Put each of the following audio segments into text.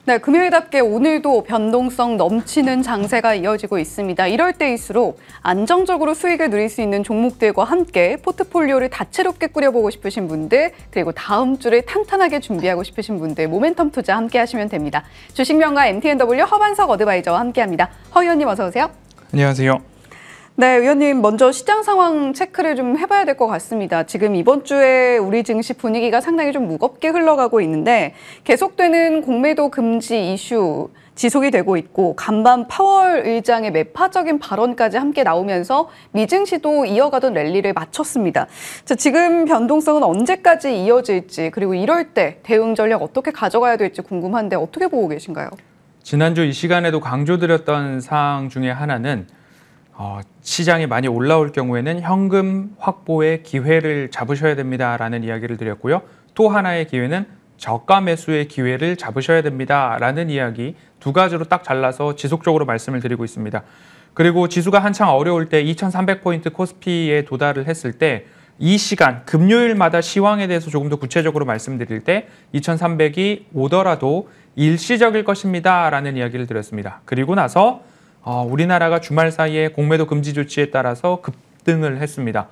네, 금요일답게 오늘도 변동성 넘치는 장세가 이어지고 있습니다. 이럴 때일수록 안정적으로 수익을 누릴 수 있는 종목들과 함께 포트폴리오를 다채롭게 꾸려보고 싶으신 분들, 그리고 다음 주를 탄탄하게 준비하고 싶으신 분들, 모멘텀 투자 함께 하시면 됩니다. 주식명가 MTNW 허반석 어드바이저와 함께합니다. 허 의원님 어서 오세요. 안녕하세요. 네, 의원님 먼저 시장 상황 체크를 좀 해봐야 될 것 같습니다. 지금 이번 주에 우리 증시 분위기가 상당히 좀 무겁게 흘러가고 있는데 계속되는 공매도 금지 이슈 지속이 되고 있고 간밤 파월 의장의 매파적인 발언까지 함께 나오면서 미증시도 이어가던 랠리를 마쳤습니다. 자, 지금 변동성은 언제까지 이어질지 그리고 이럴 때 대응 전략 어떻게 가져가야 될지 궁금한데 어떻게 보고 계신가요? 지난주 이 시간에도 강조드렸던 사항 중에 하나는 시장이 많이 올라올 경우에는 현금 확보의 기회를 잡으셔야 됩니다라는 이야기를 드렸고요. 또 하나의 기회는 저가 매수의 기회를 잡으셔야 됩니다라는 이야기 두 가지로 딱 잘라서 지속적으로 말씀을 드리고 있습니다. 그리고 지수가 한창 어려울 때 2300포인트 코스피에 도달을 했을 때 이 시간 금요일마다 시황에 대해서 조금 더 구체적으로 말씀드릴 때 2300이 오더라도 일시적일 것입니다 라는 이야기를 드렸습니다. 그리고 나서 우리나라가 주말 사이에 공매도 금지 조치에 따라서 급등을 했습니다.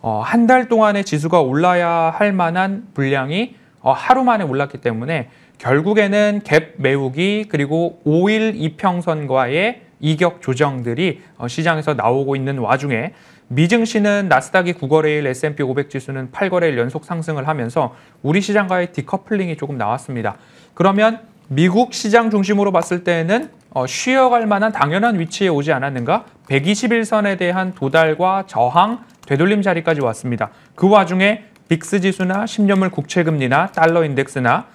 한 달 동안의 지수가 올라야 할 만한 분량이 하루 만에 올랐기 때문에 결국에는 갭 메우기 그리고 5일 이평선과의 이격 조정들이 시장에서 나오고 있는 와중에 미증시는 나스닥이 9거래일, S&P 500 지수는 8거래일 연속 상승을 하면서 우리 시장과의 디커플링이 조금 나왔습니다. 그러면 미국 시장 중심으로 봤을 때는 쉬어갈 만한 당연한 위치에 오지 않았는가? 121선에 대한 도달과 저항, 되돌림 자리까지 왔습니다. 그 와중에 빅스 지수나 10년물 국채금리나 달러 인덱스나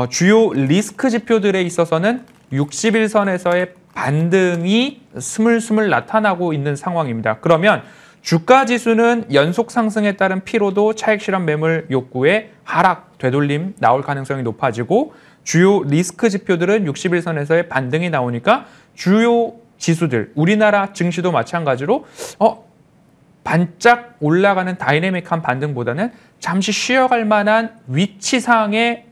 주요 리스크 지표들에 있어서는 61선에서의 반등이 스물스물 나타나고 있는 상황입니다. 그러면 주가 지수는 연속 상승에 따른 피로도, 차익 실현 매물 욕구의 하락, 되돌림 나올 가능성이 높아지고 주요 리스크 지표들은 61선에서의 반등이 나오니까 주요 지수들, 우리나라 증시도 마찬가지로 반짝 올라가는 다이내믹한 반등보다는 잠시 쉬어갈 만한 위치상의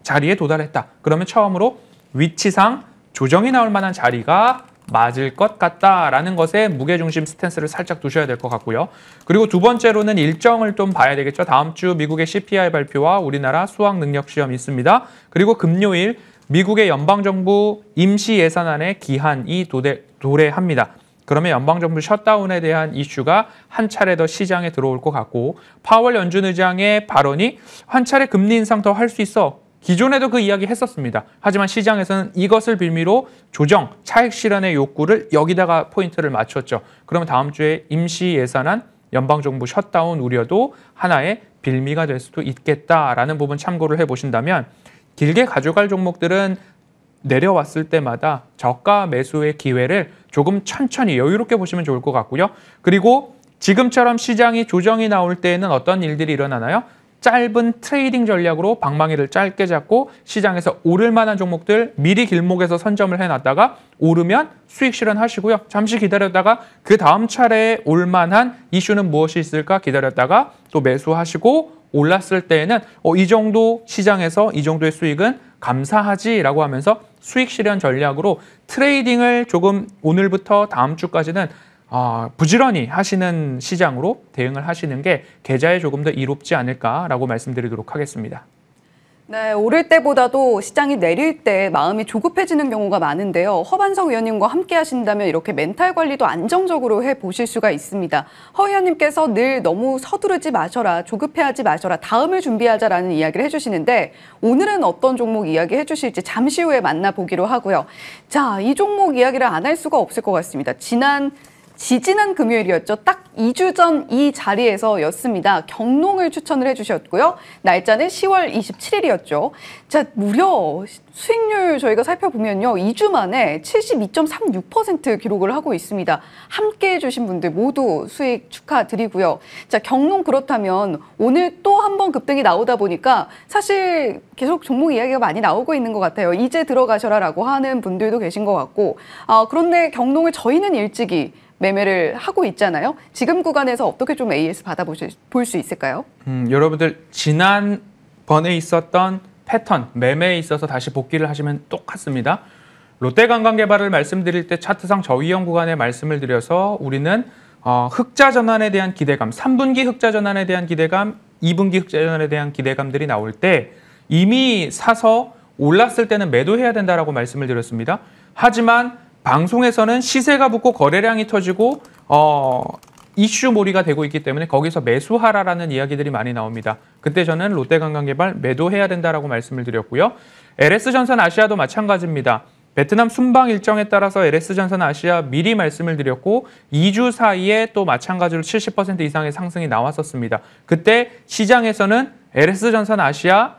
자리에 도달했다. 그러면 처음으로 위치상 조정이 나올 만한 자리가 맞을 것 같다라는 것에 무게중심 스탠스를 살짝 두셔야 될 것 같고요. 그리고 두 번째로는 일정을 좀 봐야 되겠죠. 다음 주 미국의 CPI 발표와 우리나라 수학 능력 시험이 있습니다. 그리고 금요일 미국의 연방정부 임시 예산안의 기한이 도래합니다. 그러면 연방정부 셧다운에 대한 이슈가 한 차례 더 시장에 들어올 것 같고 파월 연준 의장의 발언이 한 차례 금리 인상 더 할 수 있어. 기존에도 그 이야기 했었습니다. 하지만 시장에서는 이것을 빌미로 조정, 차익 실현의 욕구를 여기다가 포인트를 맞췄죠. 그러면 다음 주에 임시 예산안, 연방정부 셧다운 우려도 하나의 빌미가 될 수도 있겠다라는 부분 참고를 해보신다면 길게 가져갈 종목들은 내려왔을 때마다 저가 매수의 기회를 조금 천천히 여유롭게 보시면 좋을 것 같고요. 그리고 지금처럼 시장이 조정이 나올 때에는 어떤 일들이 일어나나요? 짧은 트레이딩 전략으로 방망이를 짧게 잡고 시장에서 오를 만한 종목들 미리 길목에서 선점을 해놨다가 오르면 수익 실현하시고요. 잠시 기다렸다가 그 다음 차례에 올 만한 이슈는 무엇이 있을까 기다렸다가 또 매수하시고 올랐을 때에는 이 정도 시장에서 이 정도의 수익은 감사하지라고 하면서 수익 실현 전략으로 트레이딩을 조금 오늘부터 다음 주까지는 부지런히 하시는 시장으로 대응을 하시는 게 계좌에 조금 더 이롭지 않을까라고 말씀드리도록 하겠습니다. 네, 오를 때보다도 시장이 내릴 때 마음이 조급해지는 경우가 많은데요. 허반석 의원님과 함께 하신다면 이렇게 멘탈 관리도 안정적으로 해보실 수가 있습니다. 허 의원님께서 늘 너무 서두르지 마셔라, 조급해하지 마셔라, 다음을 준비하자라는 이야기를 해주시는데 오늘은 어떤 종목 이야기 해주실지 잠시 후에 만나보기로 하고요. 자, 이 종목 이야기를 안 할 수가 없을 것 같습니다. 지지난 금요일이었죠. 딱 2주 전 이 자리에서였습니다. 경농을 추천을 해주셨고요. 날짜는 10월 27일이었죠. 자, 무려 수익률 저희가 살펴보면요. 2주 만에 72.36% 기록을 하고 있습니다. 함께 해주신 분들 모두 수익 축하드리고요. 자, 경농 그렇다면 오늘 또 한 번 급등이 나오다 보니까 사실 계속 종목 이야기가 많이 나오고 있는 것 같아요. 이제 들어가셔라라고 하는 분들도 계신 것 같고 그런데 경농을 저희는 일찍이 매매를 하고 있잖아요. 지금 구간에서 어떻게 좀 AS 볼 수 있을까요? 여러분들 지난번에 있었던 패턴, 매매에 있어서 다시 복귀를 하시면 똑같습니다. 롯데관광개발을 말씀드릴 때 차트상 저위험 구간에 말씀을 드려서 우리는 흑자 전환에 대한 기대감, 3분기 흑자 전환에 대한 기대감, 2분기 흑자 전환에 대한 기대감들이 나올 때 이미 사서 올랐을 때는 매도해야 된다라고 말씀을 드렸습니다. 하지만 방송에서는 시세가 붙고 거래량이 터지고 이슈몰이가 되고 있기 때문에 거기서 매수하라라는 이야기들이 많이 나옵니다. 그때 저는 롯데관광개발 매도해야 된다라고 말씀을 드렸고요. LS전선 아시아도 마찬가지입니다. 베트남 순방 일정에 따라서 LS전선 아시아 미리 말씀을 드렸고 2주 사이에 또 마찬가지로 70% 이상의 상승이 나왔었습니다. 그때 시장에서는 LS전선 아시아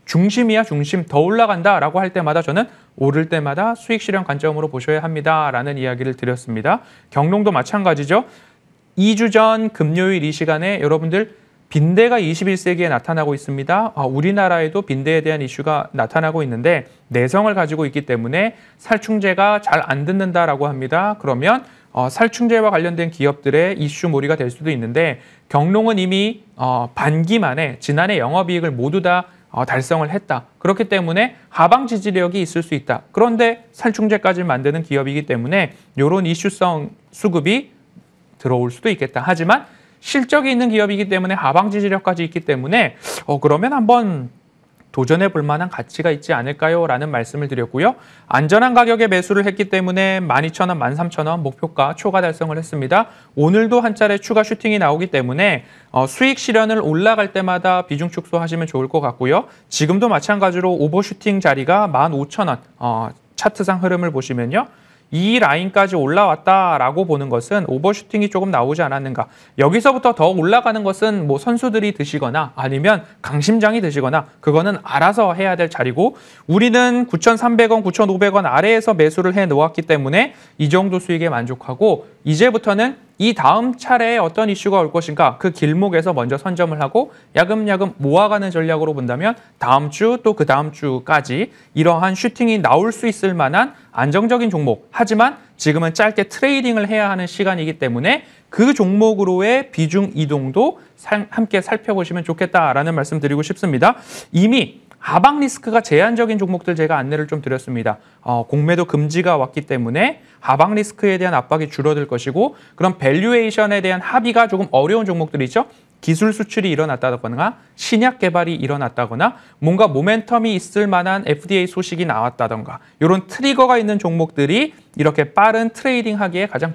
중심이야 중심 더 올라간다라고 할 때마다 저는 오를 때마다 수익 실현 관점으로 보셔야 합니다라는 이야기를 드렸습니다. 경농도 마찬가지죠. 2주 전 금요일 이 시간에 여러분들 빈대가 21세기에 나타나고 있습니다. 우리나라에도 빈대에 대한 이슈가 나타나고 있는데 내성을 가지고 있기 때문에 살충제가 잘 안 듣는다라고 합니다. 그러면 살충제와 관련된 기업들의 이슈몰이가 될 수도 있는데 경농은 이미 반기 만에 지난해 영업이익을 모두 다 달성을 했다. 그렇기 때문에 하방 지지력이 있을 수 있다. 그런데 살충제까지 만드는 기업이기 때문에 이런 이슈성 수급이 들어올 수도 있겠다. 하지만 실적이 있는 기업이기 때문에 하방 지지력까지 있기 때문에 그러면 한번 도전해 볼 만한 가치가 있지 않을까요? 라는 말씀을 드렸고요. 안전한 가격에 매수를 했기 때문에 12,000원, 13,000원 목표가 초과 달성을 했습니다. 오늘도 한 차례 추가 슈팅이 나오기 때문에 수익 실현을 올라갈 때마다 비중 축소하시면 좋을 것 같고요. 지금도 마찬가지로 오버슈팅 자리가 15,000원 차트상 흐름을 보시면요. 이 라인까지 올라왔다라고 보는 것은 오버슈팅이 조금 나오지 않았는가. 여기서부터 더 올라가는 것은 뭐 선수들이 드시거나 아니면 강심장이 드시거나 그거는 알아서 해야 될 자리고 우리는 9,300원, 9,500원 아래에서 매수를 해 놓았기 때문에 이 정도 수익에 만족하고 이제부터는 이 다음 차례에 어떤 이슈가 올 것인가 그 길목에서 먼저 선점을 하고 야금야금 모아가는 전략으로 본다면 다음 주 또 그 다음 주까지 이러한 슈팅이 나올 수 있을 만한 안정적인 종목 하지만 지금은 짧게 트레이딩을 해야 하는 시간이기 때문에 그 종목으로의 비중 이동도 함께 살펴보시면 좋겠다라는 말씀 드리고 싶습니다. 이미 하방 리스크가 제한적인 종목들 제가 안내를 좀 드렸습니다. 공매도 금지가 왔기 때문에 하방 리스크에 대한 압박이 줄어들 것이고 그럼 밸류에이션에 대한 합의가 조금 어려운 종목들이죠. 기술 수출이 일어났다거나 신약 개발이 일어났다거나 뭔가 모멘텀이 있을 만한 FDA 소식이 나왔다던가 이런 트리거가 있는 종목들이 이렇게 빠른 트레이딩 하기에 가장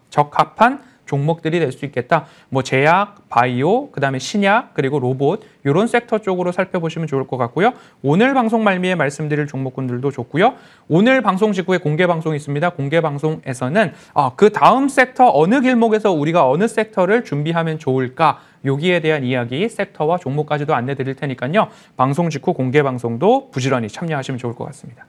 적합한 종목들이 될 수 있겠다. 뭐 제약, 바이오, 그다음에 신약, 그리고 로봇 이런 섹터 쪽으로 살펴보시면 좋을 것 같고요. 오늘 방송 말미에 말씀드릴 종목군들도 좋고요. 오늘 방송 직후에 공개 방송이 있습니다. 공개 방송에서는 그 다음 섹터 어느 길목에서 우리가 어느 섹터를 준비하면 좋을까 여기에 대한 이야기, 섹터와 종목까지도 안내 드릴 테니까요. 방송 직후 공개 방송도 부지런히 참여하시면 좋을 것 같습니다.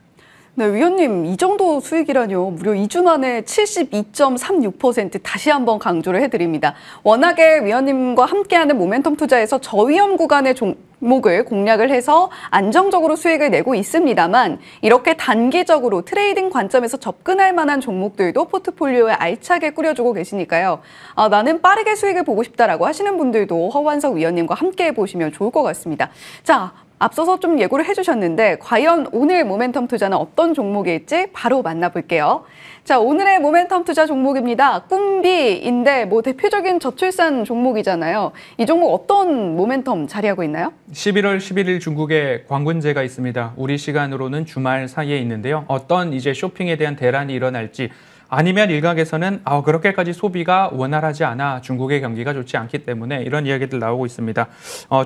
네, 위원님, 이 정도 수익이라뇨. 무려 2주 만에 72.36% 다시 한번 강조를 해드립니다. 워낙에 위원님과 함께하는 모멘텀 투자에서 저위험 구간의 종목을 공략을 해서 안정적으로 수익을 내고 있습니다만 이렇게 단기적으로 트레이딩 관점에서 접근할 만한 종목들도 포트폴리오에 알차게 꾸려주고 계시니까요. 나는 빠르게 수익을 보고 싶다라고 하시는 분들도 허완석 위원님과 함께 해보시면 좋을 것 같습니다. 자, 앞서서 좀 예고를 해주셨는데 과연 오늘 모멘텀 투자는 어떤 종목일지 바로 만나볼게요. 자, 오늘의 모멘텀 투자 종목입니다. 꿈비인데 뭐 대표적인 저출산 종목이잖아요. 이 종목 어떤 모멘텀 자리하고 있나요? 11월 11일 중국에 광군제가 있습니다. 우리 시간으로는 주말 사이에 있는데요. 어떤 이제 쇼핑에 대한 대란이 일어날지 아니면 일각에서는 그렇게까지 소비가 원활하지 않아 중국의 경기가 좋지 않기 때문에 이런 이야기들 나오고 있습니다.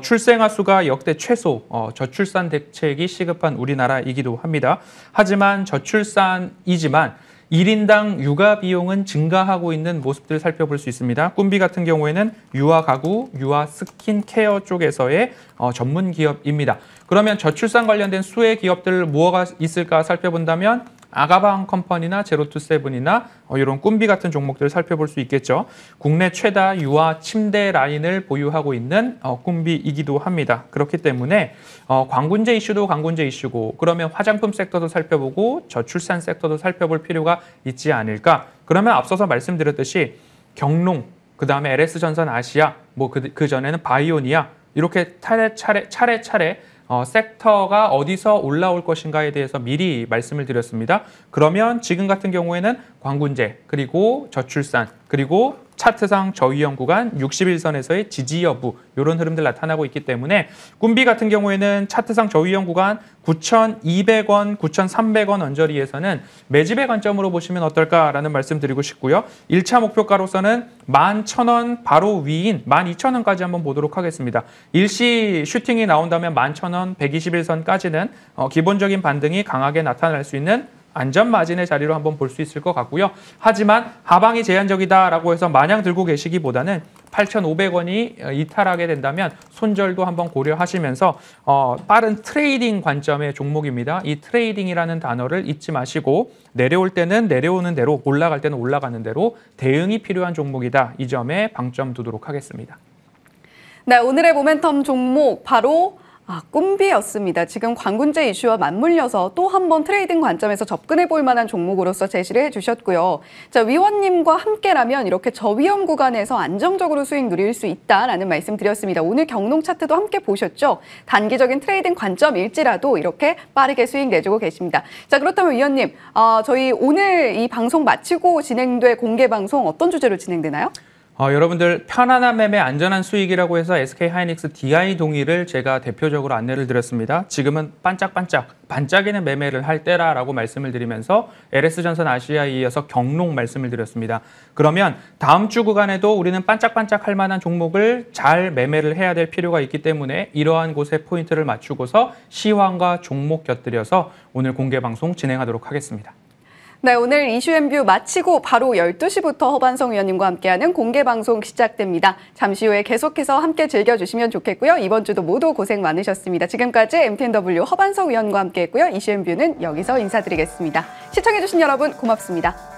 출생아 수가 역대 최소 저출산 대책이 시급한 우리나라이기도 합니다. 하지만 저출산이지만 1인당 육아 비용은 증가하고 있는 모습들을 살펴볼 수 있습니다. 꿈비 같은 경우에는 유아 가구, 유아 스킨케어 쪽에서의 전문 기업입니다. 그러면 저출산 관련된 수혜 기업들 뭐가 있을까 살펴본다면 아가방 컴퍼니나 제로투세븐이나 이런 꿈비 같은 종목들을 살펴볼 수 있겠죠. 국내 최다 유아 침대 라인을 보유하고 있는 꿈비이기도 합니다. 그렇기 때문에 광군제 이슈도 광군제 이슈고 그러면 화장품 섹터도 살펴보고 저출산 섹터도 살펴볼 필요가 있지 않을까. 그러면 앞서서 말씀드렸듯이 경농, 그다음에 LS전선 아시아, 뭐 그 전에는 바이오니아 이렇게 차례차례 섹터가 어디서 올라올 것인가에 대해서 미리 말씀을 드렸습니다. 그러면 지금 같은 경우에는 광군제, 그리고 저출산, 그리고 차트상 저위험 구간 61선에서의 지지 여부 이런 흐름들 나타나고 있기 때문에 꿈비 같은 경우에는 차트상 저위험 구간 9,200원, 9,300원 언저리에서는 매집의 관점으로 보시면 어떨까라는 말씀 드리고 싶고요. 1차 목표가로서는 11,000원 바로 위인 12,000원까지 한번 보도록 하겠습니다. 일시 슈팅이 나온다면 11,000원, 121선까지는 기본적인 반등이 강하게 나타날 수 있는 안전 마진의 자리로 한번 볼 수 있을 것 같고요. 하지만 하방이 제한적이다라고 해서 마냥 들고 계시기보다는 8,500원이 이탈하게 된다면 손절도 한번 고려하시면서 빠른 트레이딩 관점의 종목입니다. 이 트레이딩이라는 단어를 잊지 마시고 내려올 때는 내려오는 대로, 올라갈 때는 올라가는 대로 대응이 필요한 종목이다. 이 점에 방점 두도록 하겠습니다. 네, 오늘의 모멘텀 종목 바로 꿈비였습니다. 지금 광군제 이슈와 맞물려서 또 한 번 트레이딩 관점에서 접근해 볼 만한 종목으로서 제시를 해주셨고요. 자, 위원님과 함께라면 이렇게 저위험 구간에서 안정적으로 수익 누릴 수 있다라는 말씀 드렸습니다. 오늘 경농 차트도 함께 보셨죠? 단기적인 트레이딩 관점일지라도 이렇게 빠르게 수익 내주고 계십니다. 자, 그렇다면 위원님, 저희 오늘 이 방송 마치고 진행될 공개 방송 어떤 주제로 진행되나요? 여러분들 편안한 매매 안전한 수익이라고 해서 SK하이닉스 DI 동의를 제가 대표적으로 안내를 드렸습니다. 지금은 반짝이는 매매를 할 때라고 말씀을 드리면서 LS전선 아시아에 이어서 경농 말씀을 드렸습니다. 그러면 다음 주 구간에도 우리는 반짝반짝할 만한 종목을 잘 매매를 해야 될 필요가 있기 때문에 이러한 곳에 포인트를 맞추고서 시황과 종목 곁들여서 오늘 공개 방송 진행하도록 하겠습니다. 네, 오늘 이슈앤뷰 마치고 바로 12시부터 허반성 위원님과 함께하는 공개 방송 시작됩니다. 잠시 후에 계속해서 함께 즐겨주시면 좋겠고요. 이번 주도 모두 고생 많으셨습니다. 지금까지 MTNW 허반성 위원과 함께했고요. 이슈앤뷰는 여기서 인사드리겠습니다. 시청해주신 여러분 고맙습니다.